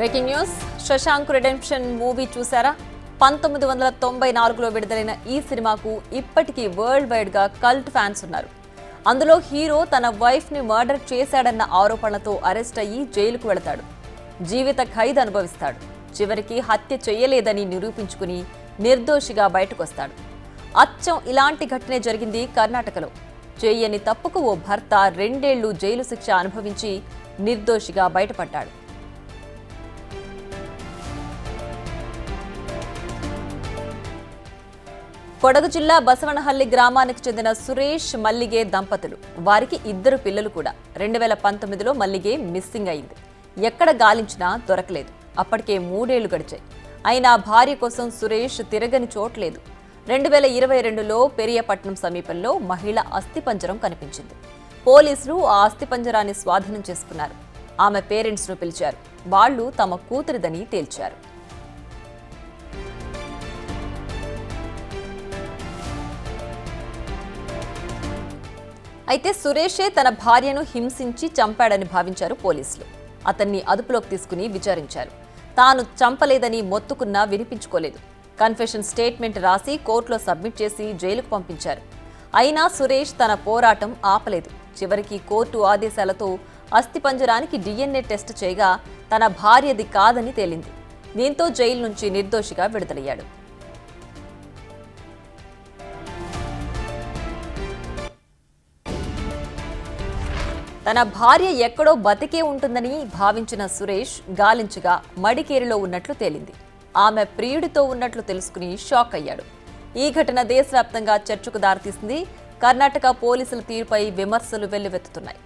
Breaking news. Shashank redemption movie చూసారా? 1994లో విడుదలైన ఈ సినిమాకు ఇప్పటికీ వరల్డ్ వైడ్ గా కల్ట్ ఫ్యాన్స్ ఉన్నారు. అందులో హీరో తన వైఫ్ ని మర్డర్ చేశాడన్న ఆరోపణలతో అరెస్ట్ అయ్యి జైలుకు వెళతాడు. జీవిత ఖైదు అనుభవిస్తాడు. చివరికి హత్య చేయలేదని నిరూపించుకుని నిర్దోషిగా బయటకొస్తాడు. అచ్చం ఇలాంటి ఘటనే జరిగింది కర్ణాటకలో. చేయని తప్పుకు ఓ భర్త 2 ఏళ్లు జైలు శిక్ష అనుభవించి నిర్దోషిగా బయటపడ్డాడు. కొడగు జిల్లా బసవనహల్లి గ్రామానికి చెందిన సురేష్ మల్లిగే దంపతులు. వారికి 2 పిల్లలు కూడా. 2019లో మల్లిగే మిస్సింగ్ అయింది. ఎక్కడ గాలించినా దొరకలేదు. అప్పటికే 3 ఏళ్లు గడిచాయి. అయినా భార్య కోసం సురేష్ తిరగని చోట్లేదు. 2022లో పెరియపట్నం సమీపంలో మహిళ అస్థిపంజరం కనిపించింది. పోలీసులు ఆ అస్థిపంజరాన్ని స్వాధీనం చేసుకున్నారు. ఆమె పేరెంట్స్ ను పిలిచారు. వాళ్లు తమ కూతురిదని తేల్చారు. అయితే సురేషే తన భార్యను హింసించి చంపాడని భావించారు పోలీసులు. అతన్ని అదుపులోకి తీసుకుని విచారించారు. తాను చంపలేదని మొత్తుకున్నా వినిపించుకోలేదు. కన్ఫెషన్ స్టేట్మెంట్ రాసి కోర్టులో సబ్మిట్ చేసి జైలుకు పంపించారు. అయినా సురేష్ తన పోరాటం ఆపలేదు. చివరికి కోర్టు ఆదేశాలతో అస్థిపంజరానికి DNA టెస్ట్ చేయగా తన భార్యది కాదని తేలింది. దీంతో జైలు నుంచి నిర్దోషిగా విడుదలయ్యాడు. తన భార్య ఎక్కడో బతికే ఉంటుందని భావించిన సురేష్ గాలించగా మడికేరిలో ఉన్నట్లు తేలింది. ఆమె ప్రియుడితో ఉన్నట్లు తెలుసుకుని షాక్ అయ్యాడు. ఈ ఘటన దేశవ్యాప్తంగా చర్చకు దారితీసింది. కర్ణాటక పోలీసుల తీరుపై విమర్శలు వెల్లువెత్తుతున్నాయి.